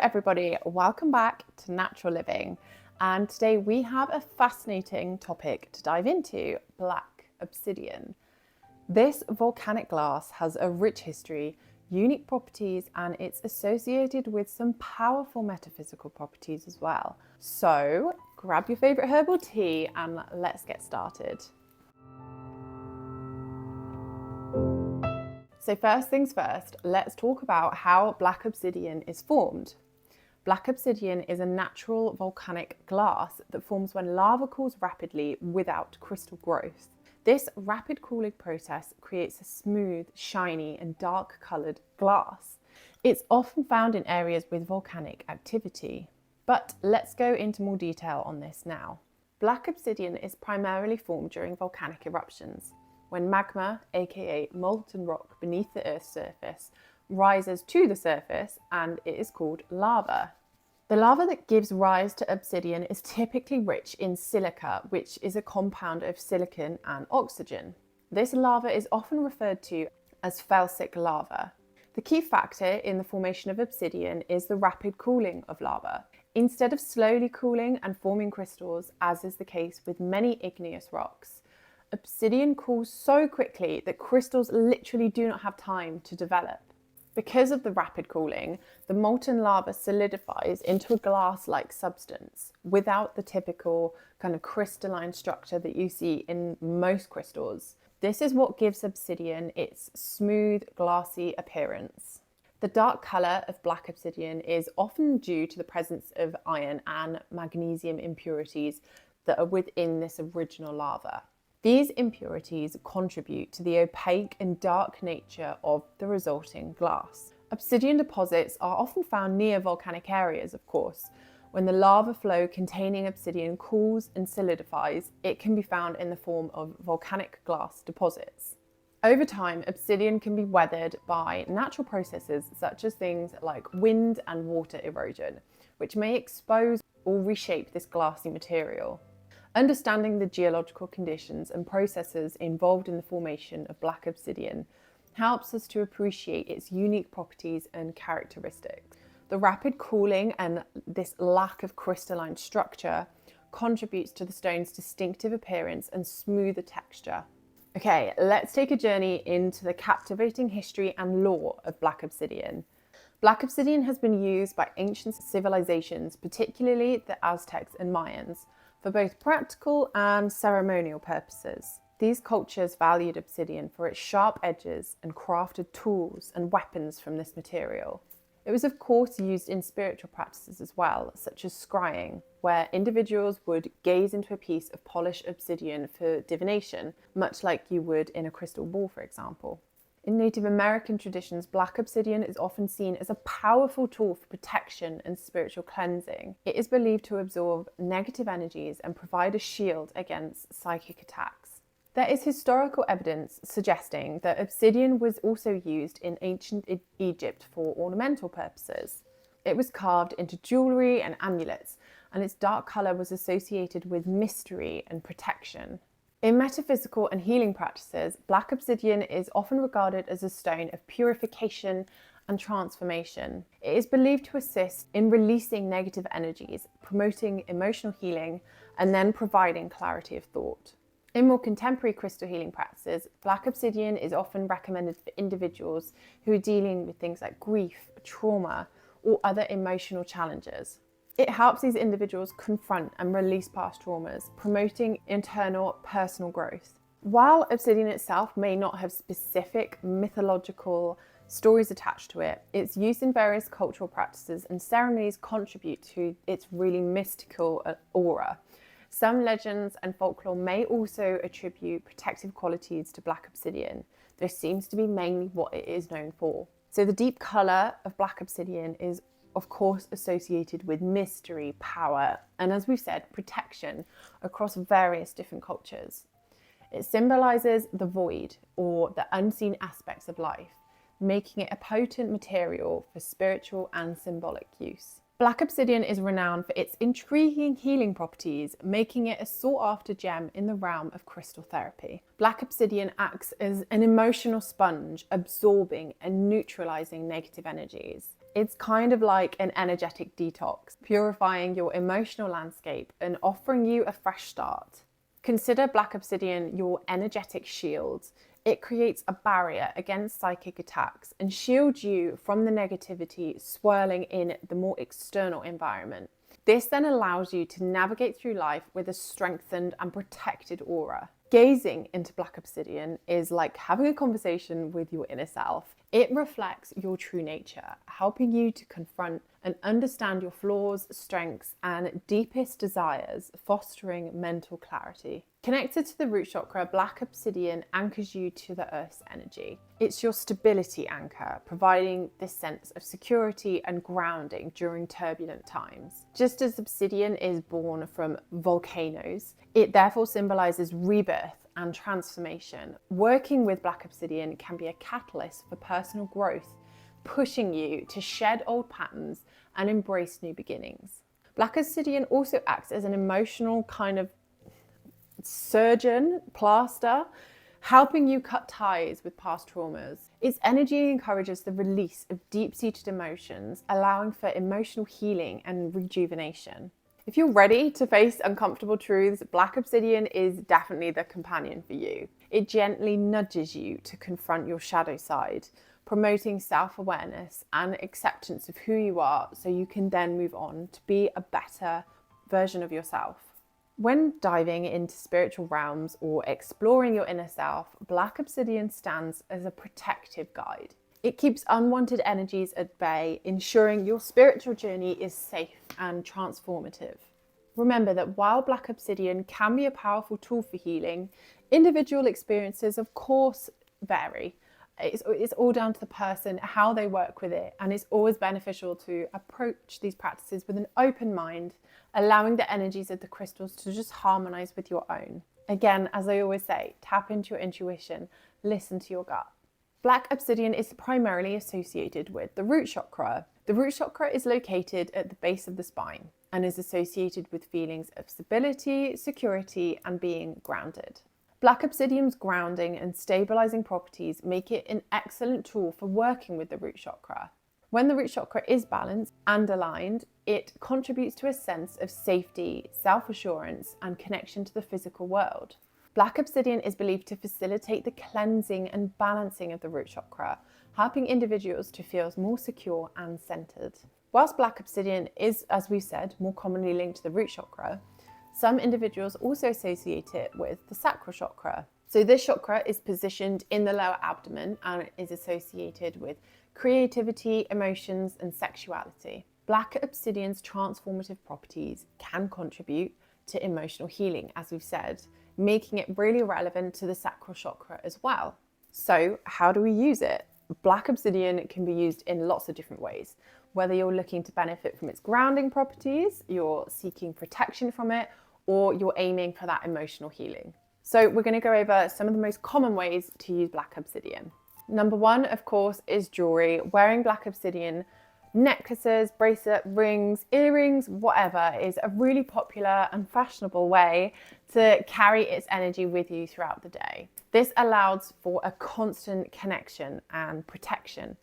everybody, welcome back to Natural Living, and today we have a fascinating topic to dive into: Black Obsidian. This volcanic glass has a rich history, unique properties, and it's associated with some powerful metaphysical properties as well. So grab your favourite herbal tea and let's get started. So first things first, let's talk about how black obsidian is formed. Black obsidian is a natural volcanic glass that forms when lava cools rapidly without crystal growth. This rapid cooling process creates a smooth, shiny and dark coloured glass. It's often found in areas with volcanic activity. But let's go into more detail on this now. Black obsidian is primarily formed during volcanic eruptions, when magma, aka molten rock beneath the Earth's surface, rises to the surface, and it is called lava. The lava that gives rise to obsidian is typically rich in silica, which is a compound of silicon and oxygen. This lava is often referred to as felsic lava. The key factor in the formation of obsidian is the rapid cooling of lava. Instead of slowly cooling and forming crystals, as is the case with many igneous rocks, obsidian cools so quickly that crystals literally do not have time to develop. Because of the rapid cooling, the molten lava solidifies into a glass-like substance without the typical kind of crystalline structure that you see in most crystals. This is what gives obsidian its smooth, glassy appearance. The dark colour of black obsidian is often due to the presence of iron and magnesium impurities that are within this original lava. These impurities contribute to the opaque and dark nature of the resulting glass. Obsidian deposits are often found near volcanic areas, of course. When the lava flow containing obsidian cools and solidifies, it can be found in the form of volcanic glass deposits. Over time, obsidian can be weathered by natural processes such as things like wind and water erosion, which may expose or reshape this glassy material. Understanding the geological conditions and processes involved in the formation of black obsidian helps us to appreciate its unique properties and characteristics. The rapid cooling and this lack of crystalline structure contributes to the stone's distinctive appearance and smoother texture. Okay, let's take a journey into the captivating history and lore of black obsidian. Black obsidian has been used by ancient civilizations, particularly the Aztecs and Mayans, for both practical and ceremonial purposes. These cultures valued obsidian for its sharp edges and crafted tools and weapons from this material. It was of course used in spiritual practices as well, such as scrying, where individuals would gaze into a piece of polished obsidian for divination, much like you would in a crystal ball, for example. In Native American traditions, black obsidian is often seen as a powerful tool for protection and spiritual cleansing. It is believed to absorb negative energies and provide a shield against psychic attacks. There is historical evidence suggesting that obsidian was also used in ancient Egypt for ornamental purposes. It was carved into jewellery and amulets, and its dark colour was associated with mystery and protection. In metaphysical and healing practices, black obsidian is often regarded as a stone of purification and transformation. It is believed to assist in releasing negative energies, promoting emotional healing, and then providing clarity of thought. In more contemporary crystal healing practices, black obsidian is often recommended for individuals who are dealing with things like grief, trauma, or other emotional challenges. It helps these individuals confront and release past traumas, promoting internal personal growth. While obsidian itself may not have specific mythological stories attached to it, its use in various cultural practices and ceremonies contribute to its really mystical aura. Some legends and folklore may also attribute protective qualities to black obsidian. This seems to be mainly what it is known for. So the deep colour of black obsidian is of course associated with mystery, power, and as we've said, protection across various different cultures. It symbolises the void or the unseen aspects of life, making it a potent material for spiritual and symbolic use. Black obsidian is renowned for its intriguing healing properties, making it a sought-after gem in the realm of crystal therapy. Black obsidian acts as an emotional sponge, absorbing and neutralizing negative energies. It's kind of like an energetic detox, purifying your emotional landscape and offering you a fresh start. Consider Black Obsidian your energetic shield. It creates a barrier against psychic attacks and shields you from the negativity swirling in the more external environment. This then allows you to navigate through life with a strengthened and protected aura. Gazing into Black Obsidian is like having a conversation with your inner self. It reflects your true nature, helping you to confront and understand your flaws, strengths, and deepest desires, fostering mental clarity. Connected to the root chakra, Black Obsidian anchors you to the earth's energy. It's your stability anchor, providing this sense of security and grounding during turbulent times. Just as obsidian is born from volcanoes, it therefore symbolizes rebirth and transformation. Working with Black Obsidian can be a catalyst for personal growth, pushing you to shed old patterns and embrace new beginnings. Black Obsidian also acts as an emotional kind of surgeon, plaster, helping you cut ties with past traumas. Its energy encourages the release of deep-seated emotions, allowing for emotional healing and rejuvenation. If you're ready to face uncomfortable truths, Black Obsidian is definitely the companion for you. It gently nudges you to confront your shadow side, promoting self-awareness and acceptance of who you are so you can then move on to be a better version of yourself. When diving into spiritual realms or exploring your inner self, Black Obsidian stands as a protective guide. It keeps unwanted energies at bay, ensuring your spiritual journey is safe and transformative. Remember that while Black Obsidian can be a powerful tool for healing, individual experiences, of course, vary. It's all down to the person, how they work with it, and it's always beneficial to approach these practices with an open mind, allowing the energies of the crystals to just harmonize with your own. Again, as I always say, tap into your intuition, listen to your gut. Black Obsidian is primarily associated with the root chakra. The root chakra is located at the base of the spine and is associated with feelings of stability, security, and being grounded. Black Obsidian's grounding and stabilizing properties make it an excellent tool for working with the root chakra. When the root chakra is balanced and aligned, it contributes to a sense of safety, self-assurance, and connection to the physical world. Black Obsidian is believed to facilitate the cleansing and balancing of the root chakra, helping individuals to feel more secure and centered. Whilst Black Obsidian is, as we said, more commonly linked to the root chakra, some individuals also associate it with the sacral chakra. So this chakra is positioned in the lower abdomen and is associated with creativity, emotions, and sexuality. Black Obsidian's transformative properties can contribute to emotional healing, as we've said, making it really relevant to the sacral chakra as well. So how do we use it? Black Obsidian can be used in lots of different ways. Whether you're looking to benefit from its grounding properties, you're seeking protection from it, or you're aiming for that emotional healing. So we're going to go over some of the most common ways to use Black Obsidian. Number one, of course, is jewelry. Wearing Black Obsidian necklaces, bracelet, rings, earrings, whatever, is a really popular and fashionable way to carry its energy with you throughout the day. This allows for a constant connection and protection,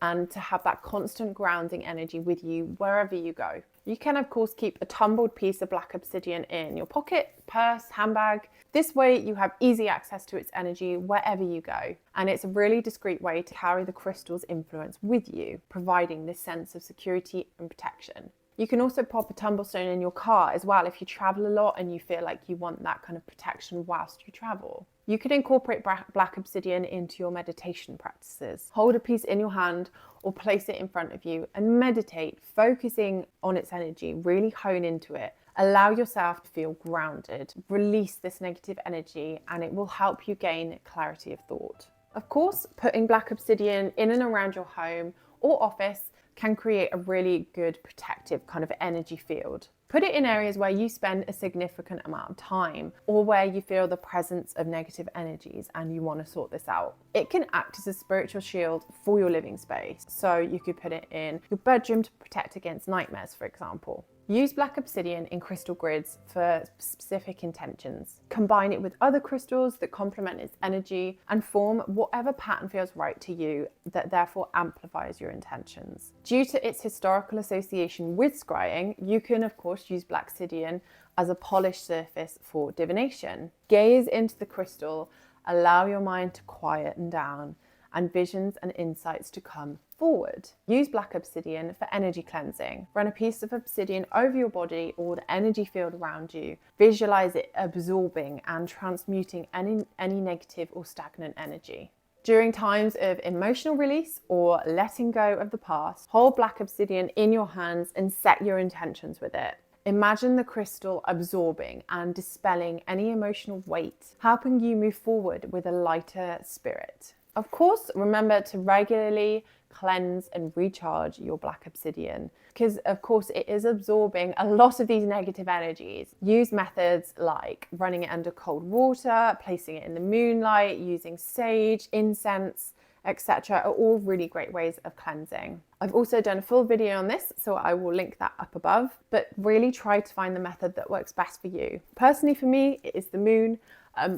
and to have that constant grounding energy with you wherever you go. You can, of course, keep a tumbled piece of Black Obsidian in your pocket, purse, handbag. This way you have easy access to its energy wherever you go. And it's a really discreet way to carry the crystal's influence with you, providing this sense of security and protection. You can also pop a tumblestone in your car as well if you travel a lot and you feel like you want that kind of protection whilst you travel. You could incorporate Black Obsidian into your meditation practices. Hold a piece in your hand or place it in front of you and meditate, focusing on its energy. Really hone into it. Allow yourself to feel grounded. Release this negative energy and it will help you gain clarity of thought. Of course, putting Black Obsidian in and around your home or office can create a really good protective kind of energy field. Put it in areas where you spend a significant amount of time or where you feel the presence of negative energies and you want to sort this out. It can act as a spiritual shield for your living space. So you could put it in your bedroom to protect against nightmares, for example. Use Black Obsidian in crystal grids for specific intentions. Combine it with other crystals that complement its energy and form whatever pattern feels right to you that therefore amplifies your intentions. Due to its historical association with scrying, you can of course use Black Obsidian as a polished surface for divination. Gaze into the crystal, allow your mind to quieten down and visions and insights to come forward. Use Black Obsidian for energy cleansing. Run a piece of obsidian over your body or the energy field around you. Visualize it absorbing and transmuting any negative or stagnant energy. During times of emotional release or letting go of the past, hold Black Obsidian in your hands and set your intentions with it. Imagine the crystal absorbing and dispelling any emotional weight, helping you move forward with a lighter spirit. Of course, remember to regularly cleanse and recharge your Black Obsidian because, of course, it is absorbing a lot of these negative energies. Use methods like running it under cold water, placing it in the moonlight, using sage, incense, etc. are all really great ways of cleansing. I've also done a full video on this, so I will link that up above, but really try to find the method that works best for you. Personally, for me, it is the moon.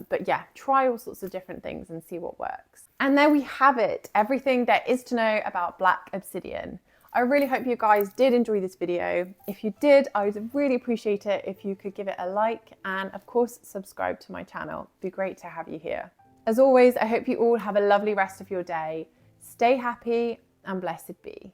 But yeah, try all sorts of different things and see what works. And there we have it, everything there is to know about Black Obsidian. I really hope you guys did enjoy this video. If you did, I would really appreciate it if you could give it a like and of course subscribe to my channel. It'd be great to have you here. As always, I hope you all have a lovely rest of your day. Stay happy and blessed be.